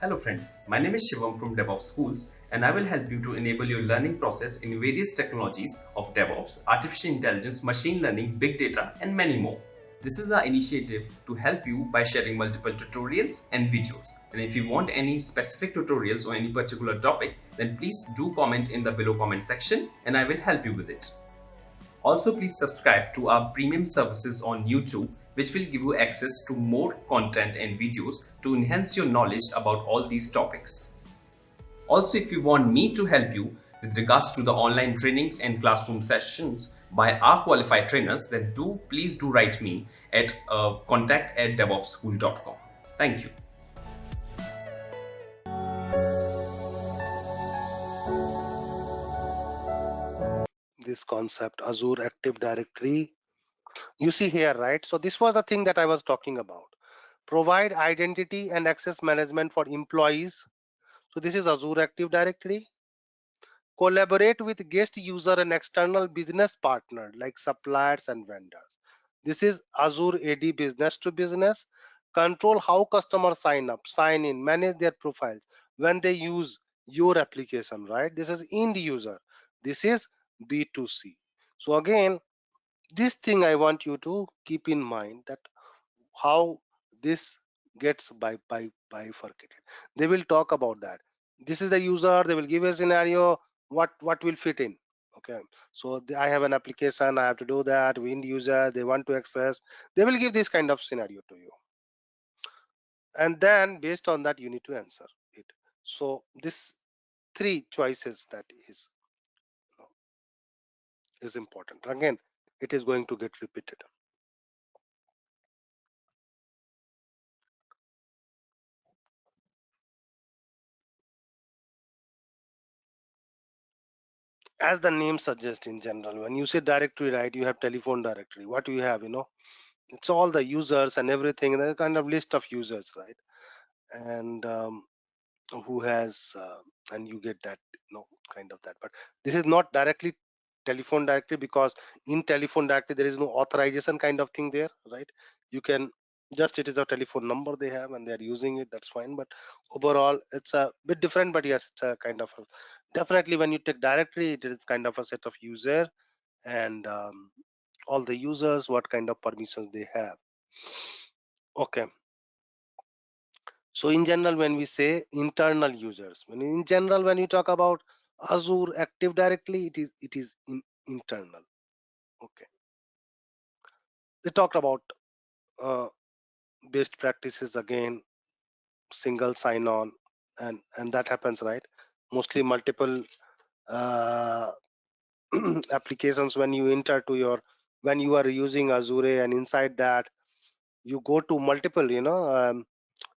Hello friends, my name is Shivam from DevOps Schools and I will help you to enable your learning process in various technologies of DevOps, artificial intelligence, machine learning, big data and many more. This is our initiative to help you by sharing multiple tutorials and videos. And if you want any specific tutorials or any particular topic, then please do comment in the below comment section and I will help you with it. Also, please subscribe to our premium services on YouTube, which will give you access to more content and videos to enhance your knowledge about all these topics. Also, if you want me to help you with regards to the online trainings and classroom sessions by our qualified trainers, then please do write me at contact@devopsschool.com. Thank you. This concept Azure Active Directory, you see here, right? So this was the thing that I was talking about. Provide identity and access management for employees. So this is Azure Active Directory. Collaborate with guest user and external business partner like suppliers and vendors. This is Azure AD business to business. Control how customers sign up, sign in, manage their profiles when they use your application, right? This is end user. This is B2C. So again, this thing I want you to keep in mind, that how this gets bifurcated. They will talk about that. This is the user, they will give a scenario, what will fit in. Okay, so I have an application, I have to do that. We end user, they want to access, they will give this kind of scenario to you, and then based on that you need to answer it. So this three choices that is important. Again, it is going to get repeated. As the name suggests, in general, when you say directory, right, you have telephone directory. What you have, it's all the users and everything, the kind of list of users, right? And who has and you get that, kind of that. But this is not directly telephone directory, because in telephone directory there is no authorization kind of thing there, right? You can just, it is a telephone number they have and they're using it, that's fine. But overall it's a bit different. But yes, it's a kind of definitely when you take directory, it is kind of a set of user and all the users, what kind of permissions they have. Okay, so in general, when we say internal users, when you talk about Azure Active Directory, it is internal. Okay, they talked about uh, best practices again, single sign-on, and that happens, right? Mostly multiple uh, applications when you enter to your, when you are using Azure, and inside that you go to multiple,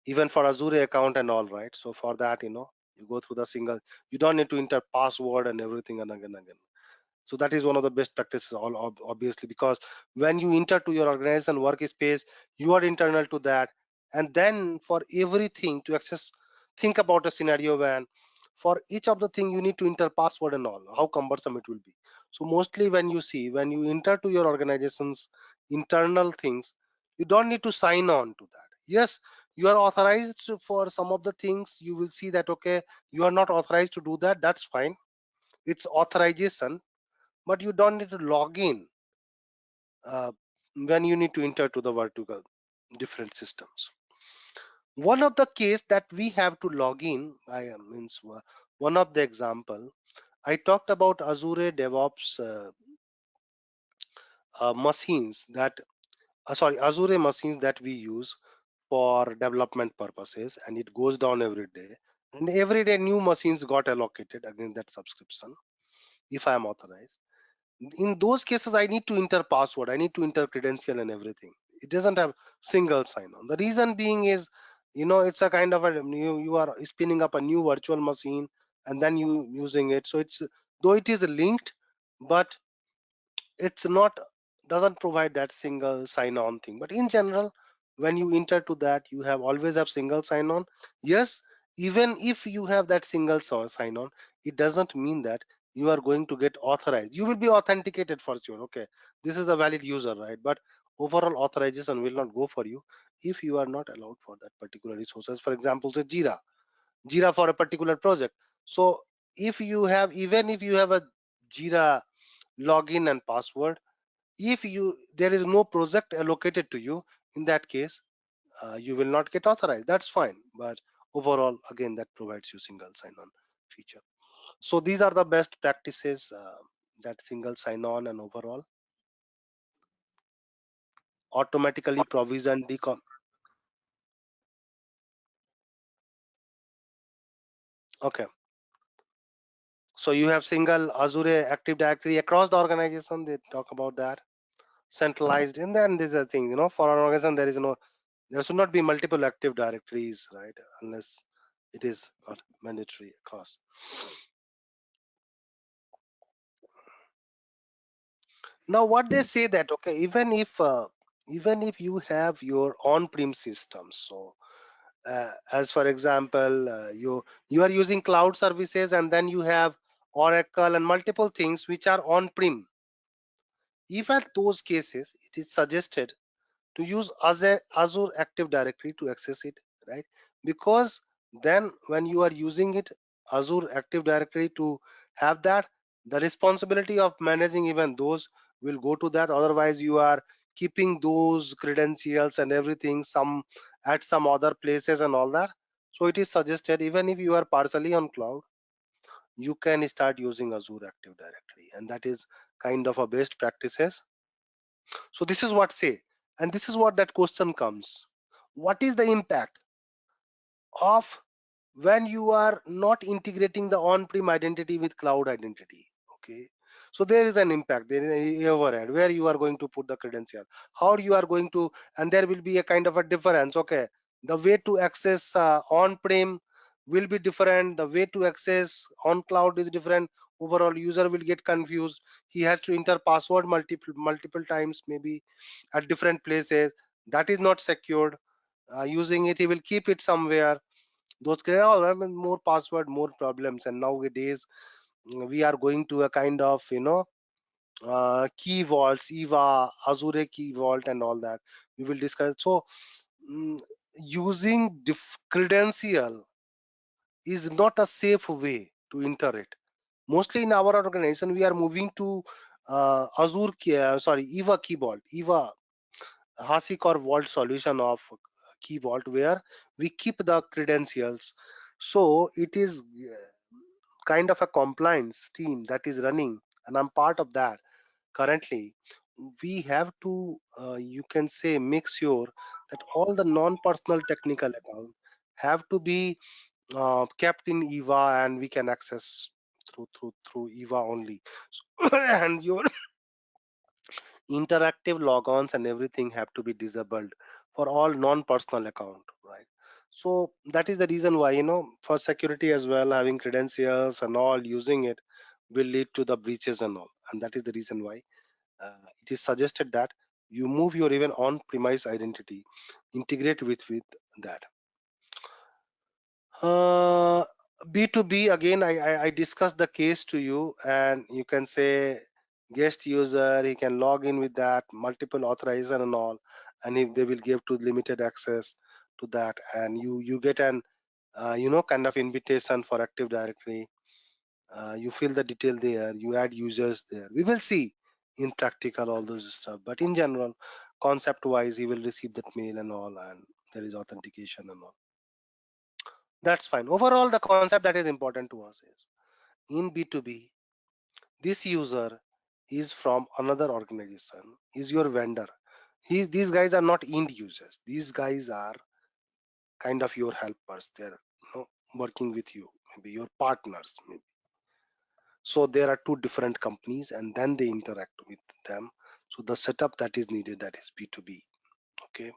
even for Azure account and all, right? So for that, you go through the single, you don't need to enter password and everything and again. So that is one of the best practices, obviously, because when you enter to your organization workspace, you are internal to that. And then for everything to access, think about a scenario when for each of the thing you need to enter password and all, how cumbersome it will be. So mostly when you see, when you enter to your organization's internal things, you don't need to sign on to that. Yes, you are authorized for some of the things. You will see that, okay, you are not authorized to do that, that's fine, it's authorization. But you don't need to log in uh, when you need to enter to the vertical different systems. One of the case that we have to log in, means one of the example I talked about Azure DevOps machines that sorry, Azure machines that we use for development purposes, and it goes down every day, and every day new machines got allocated against that subscription if I am authorized. In those cases I need to enter password, I need to enter credential and everything. It doesn't have single sign-on. The reason being is, it's a kind of a, you are spinning up a new virtual machine and then you using it. So it's, though it is linked, but it's not, doesn't provide that single sign-on thing. But in general, when you enter to that, you have always have single sign-on. Yes, even if you have that single sign-on, it doesn't mean that you are going to get authorized. You will be authenticated for sure, okay, this is a valid user, right? But overall authorization will not go for you if you are not allowed for that particular resources. For example, say Jira, Jira for a particular project. So if you have, even if you have a Jira login and password, if there is no project allocated to you, in that case you will not get authorized. That's fine, but overall again that provides you single sign-on feature. So these are the best practices, that single sign-on and overall automatically provision decom. Okay, so you have single Azure Active Directory across the organization. They talk about that centralized, and then there's a thing, for an organization there should not be multiple Active Directories, right? Unless it is not mandatory across. Now what they say that, okay, even if you have your on-prem systems, so as for example, you are using cloud services, and then you have Oracle and multiple things which are on-prem. If at those cases, it is suggested to use Azure Active Directory to access it, right? Because then when you are using it, Azure Active Directory, to have that, the responsibility of managing even those will go to that. Otherwise, you are keeping those credentials and everything at some other places and all that. So it is suggested, even if you are partially on cloud, you can start using Azure Active Directory, and that is kind of a best practices. So this is what say, and this is what that question comes. What is the impact of when you are not integrating the on-prem identity with cloud identity? Okay, so there is an impact, there is an overhead where you are going to put the credential, how you are going to, and there will be a kind of a difference. Okay, the way to access on-prem will be different, the way to access on cloud is different. Overall user will get confused, he has to enter password multiple times, maybe at different places. That is not secured. Using it, he will keep it somewhere. Those I mean, more password, more problems. And nowadays we are going to a kind of key vaults, eva, Azure key vault and all that we will discuss. So mm, using credential is not a safe way to enter it. Mostly in our organization we are moving to Azure eva key vault, eva Hasik or Vault solution of Key Vault, where we keep the credentials. So it is kind of a compliance team that is running, and I'm part of that currently. We have to, you can say, make sure that all the non-personal technical accounts have to be kept in EVA, and we can access through EVA only. So, and your interactive logons and everything have to be disabled for all non-personal account, right? So that is the reason why, for security as well, having credentials and all, using it will lead to the breaches and all. And that is the reason why it is suggested that you move your even on-premise identity, integrate with that. uh, B2B, again, I discussed the case to you, and you can say guest user, he can log in with that, multiple authorization and all, and if they will give to limited access to that, and you get an kind of invitation for Active Directory. You fill the detail there, you add users there. We will see in practical all those stuff, but in general, concept wise, he will receive that mail and all, and there is authentication and all. That's fine. Overall, the concept that is important to us is, in B2B, this user is from another organization, is your vendor. These guys are not end users. These guys are kind of your helpers. They're working with you, maybe your partners, maybe. So there are two different companies, and then they interact with them. So the setup that is needed, that is B2B. Okay.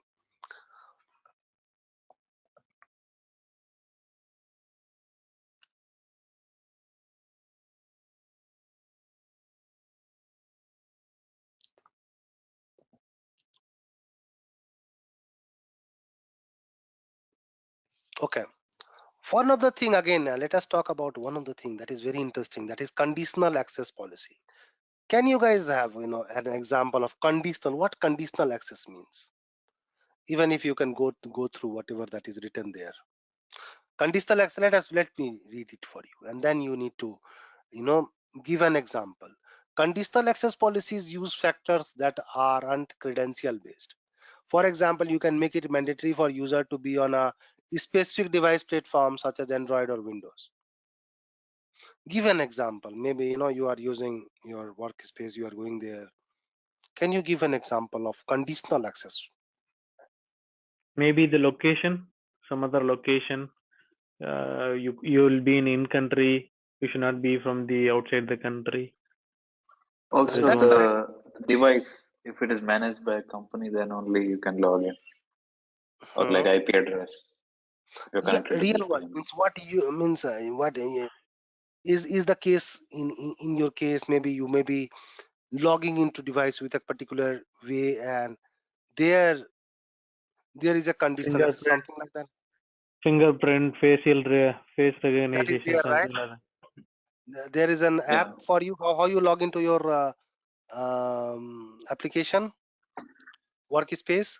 Okay. One of the thing, again, let us talk about one of the thing that is very interesting, that is conditional access policy. Can you guys have an example of conditional, what conditional access means? Even if you can go through whatever that is written there. Conditional access, let me read it for you, and then you need to, give an example. Conditional access policies use factors that aren't credential based. For example, you can make it mandatory for user to be on a specific device platform such as Android or Windows. Give an example. Maybe you are using your workspace, you are going there. Can you give an example of conditional access? Maybe the location, some other location. You will be in country. You should not be from the outside the country. Also, That's the correct. device, if it is managed by a company, then only you can log in. Or like IP address. If you're Yeah, connected to real this world thing. means what you means what is the case in your case. Maybe you may be logging into device with a particular way, and there is a conditional access, Fingerprint, something like that. face That is recognition, there, right? something like that. There is an Yeah. app for you. How you log into your application workspace?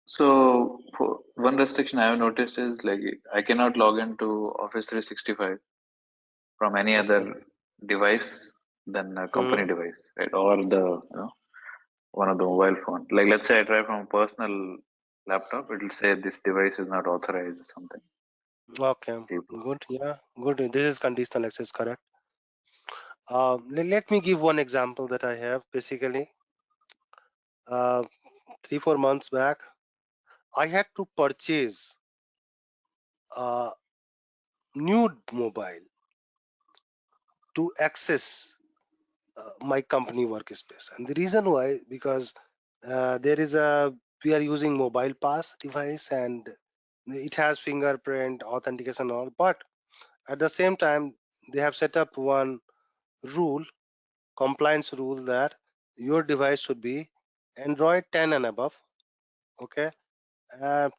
So for one restriction I have noticed is like I cannot log into Office 365 from any Okay. other device than a company device, right? Or the one of the mobile phone. Like let's say I try from a personal laptop, it will say this device is not authorized or something. Okay. Good. Yeah. Good. This is conditional access, correct? Let me give one example that I have. Basically, 3-4 months back, I had to purchase a new mobile to access my company workspace, and the reason why, because there is a we are using mobile pass device, and it has fingerprint authentication and all, but at the same time they have set up one rule, compliance rule, that your device should be Android 10 and above. Okay,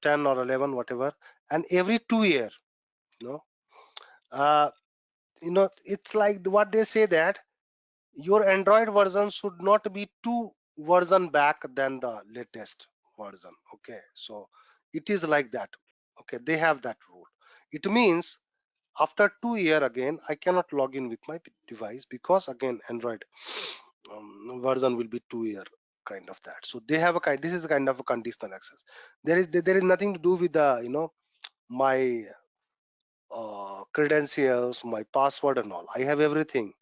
10 or 11, whatever, and every 2 year, you know uh, it's like what they say, that your Android version should not be two version back than the latest version. Okay, so it is like that. Okay, they have that rule. It means after 2 year again I cannot log in with my device, because again Android version will be 2 year, kind of that. So they have a kind, this is a kind of a conditional access. There is nothing to do with the my credentials, my password and all. I have everything,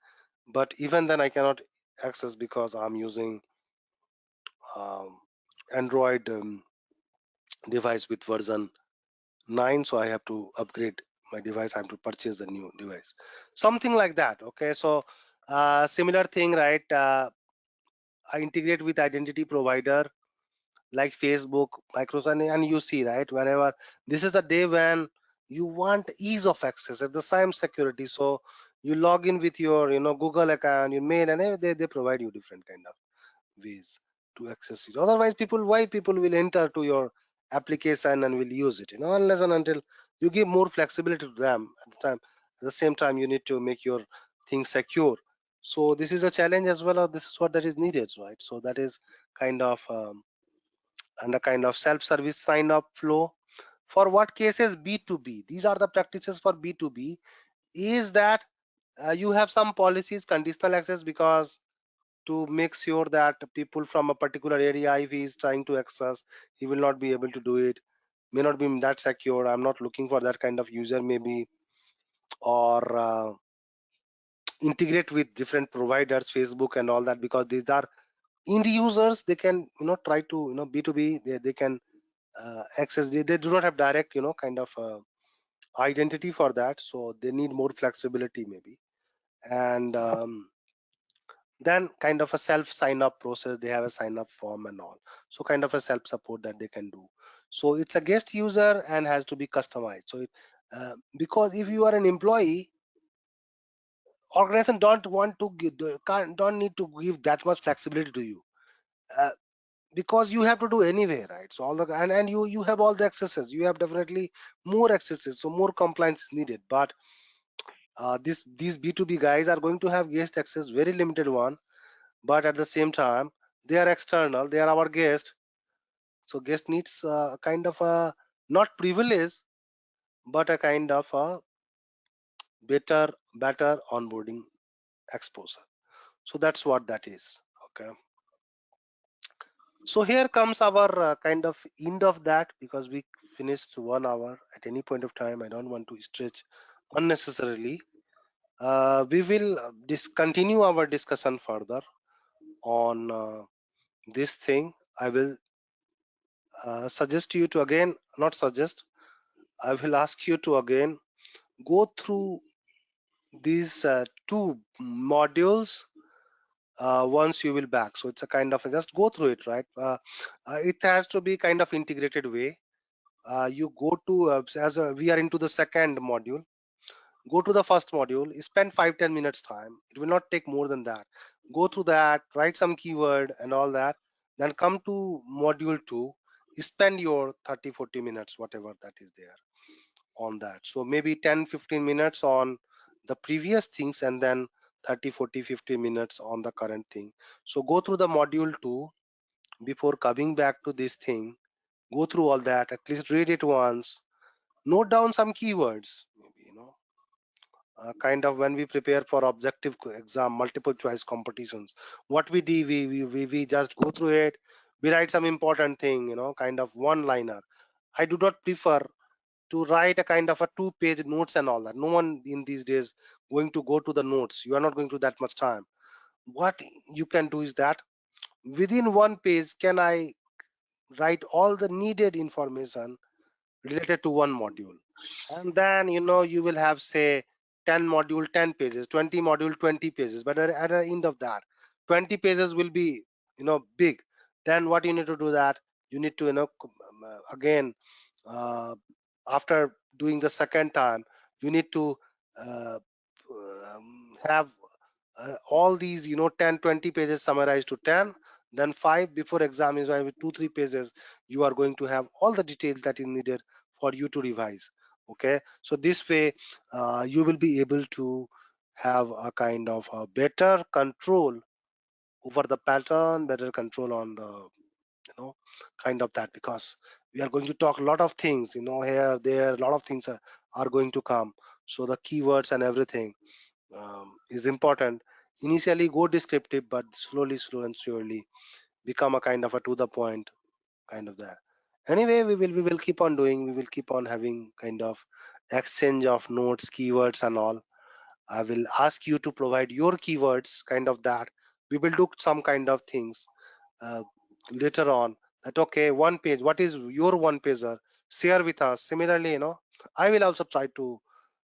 but even then I cannot access because I'm using um, Android device with version 9, so I have to upgrade my device. I have to purchase a new device, something like that. Okay, so similar thing, right? I integrate with identity provider like Facebook, Microsoft, and you see, right, whenever this is a day when you want ease of access at the same security, so you log in with your Google account, your mail, and they provide you different kind of ways to access it. Otherwise, why people will enter to your application and will use it, unless and until you give more flexibility to them. At the same time, you need to make your things secure. So this is a challenge as well, or this is what that is needed, right? So that is kind of and a kind of self-service sign up flow. For what cases? B2B. These are the practices for B2B. Is that you have some policies, conditional access, because to make sure that people from a particular area, if he is trying to access, he will not be able to do it, may not be that secure. I'm not looking for that kind of user, maybe. Or integrate with different providers, Facebook and all that, because these are end users. They can try to B2B, they can access. They do not have direct kind of identity for that, so they need more flexibility maybe. And then kind of a self sign up process, they have a sign up form and all, so kind of a self support that they can do. So it's a guest user and has to be customized. So because if you are an employee, organization don't want to give, don't need to give that much flexibility to you, uh, because you have to do anyway, right? So all the and you have all the accesses, you have definitely more accesses, so more compliance is needed. But these B2B guys are going to have guest access, very limited one, but at the same time they are external, they are our guest. So guest needs kind of a not privilege, but a kind of a better onboarding exposure. So that's what that is. Okay. So here comes our kind of end of that, because we finished 1 hour at any point of time. I don't want to stretch unnecessarily. We will continue our discussion further on this thing. I will suggest you to again, not suggest, I will ask you to again go through these 2 modules once you will back. So it's a kind of just go through it, right? It has to be kind of integrated way. You go to we are into the second module. Go to the first module, spend 5-10 minutes time. It will not take more than that. Go through that, write some keyword and all that, then come to module 2, spend your 30-40 minutes, whatever that is there on that. So maybe 10-15 minutes on the previous things, and then 30-40-50 minutes on the current thing. So go through the module 2 before coming back to this thing. Go through all that, at least read it once, note down some keywords, maybe, kind of when we prepare for objective exam, multiple choice competitions, what we do, we just go through it, we write some important thing, kind of one liner. I do not prefer to write a kind of a 2-page notes and all that. No one in these days going to go to the notes. You are not going to that much time. What you can do is that within 1 page, can I write all the needed information related to one module? And then you will have, say, 10 module 10 pages, 20 module 20 pages, but at the end of that 20 pages will be big. Then what you need to do, that you need to again, after doing the second time, you need to uh, have all these 10-20 pages summarized to 10, then 5 before exam is with 2-3 pages. You are going to have all the details that is needed for you to revise. Okay, so this way you will be able to have a kind of a better control over the pattern, better control on the kind of that, because we are going to talk a lot of things, here there, a lot of things are going to come. So the keywords and everything is important. Initially go descriptive, but slowly and surely become a kind of a to the point kind of that. Anyway, we will keep on doing, we will keep on having kind of exchange of notes, keywords and all. I will ask you to provide your keywords, kind of that. We will do some kind of things later on, that okay, 1 page, what is your 1 pager, share with us. Similarly, I will also try to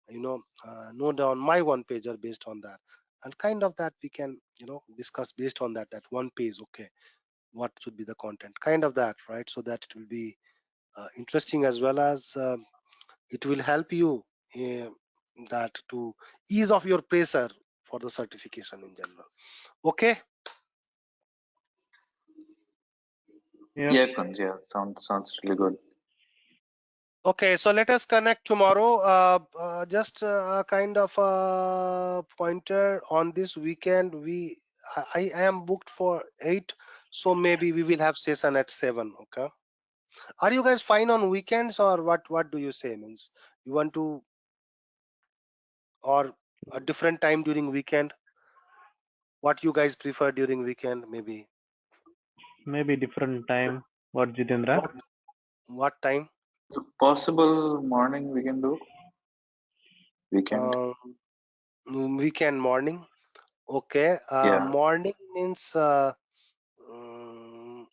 note down my 1 pager based on that, and kind of that we can discuss based on that 1 page. Okay, what should be the content, kind of that, right? So that it will be interesting, as well as it will help you that to ease off your pressure for the certification in general. Okay. Yeah, Kunj, yeah, sounds really good. Okay, so let us connect tomorrow. Just a kind of a pointer on this weekend. I am booked for 8, so maybe we will have session at 7. Okay, are you guys fine on weekends, or what do you say? Means you want to, or a different time during weekend? What you guys prefer during weekend? Maybe different time. What, Jitendra? What time? Possible morning we can do. Weekend. Weekend morning. Okay. Yeah. Morning means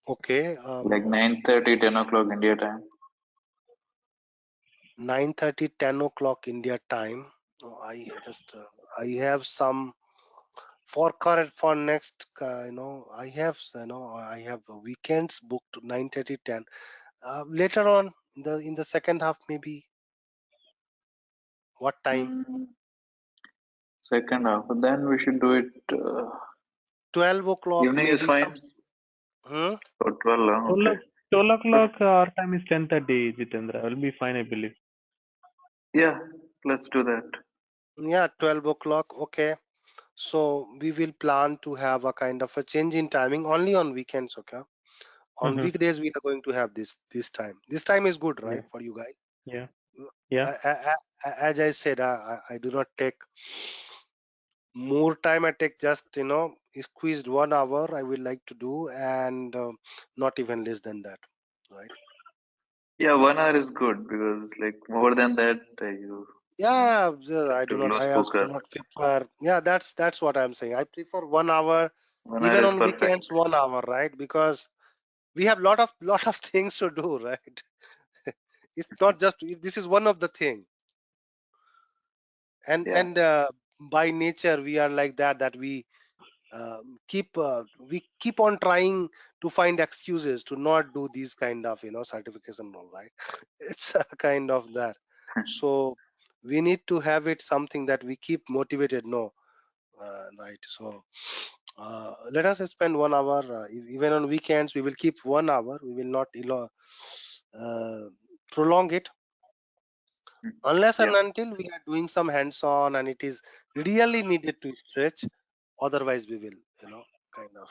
okay. Like 9:30, 10 o'clock India time. 9:30, 10 o'clock India time. I just I have some for current, for next I have I have weekends booked 9:30, 10. Later on in the second half, maybe what time? Second half. But then we should do it. 12 o'clock, Evening is maybe some. fine. Or 12. 12 Okay. 12 o'clock our time is 10:30, Jitendra. Will be fine, I believe. Yeah, let's do that. Yeah, 12 o'clock. Okay. So we will plan to have a kind of a change in timing only on weekends. Okay. On Mhm. weekdays we are going to have this time. This time is good, right, Yeah. for you guys? Yeah. Yeah. As I said, I do not take more time. I take just squeezed 1 hour I will like to do, and not even less than that, right? Yeah, 1 hour is good because like more than that, you Yeah, tend to lose I also do focus. not prefer. Yeah, that's what I'm saying. I prefer 1 hour, 1 hour even is on perfect. weekends 1 hour, right? Because we have lot of things to do, right? It's not just this is one of the thing, and Yeah. by nature we are like that we keep on trying to find excuses to not do these kind of certification role, right? It's a kind of that. So we need to have it something that we keep motivated, no, right? So let us spend 1 hour, even on weekends we will keep 1 hour. We will not prolong it unless and Yeah. until we are doing some hands-on and it is really needed to stretch. Otherwise we will kind of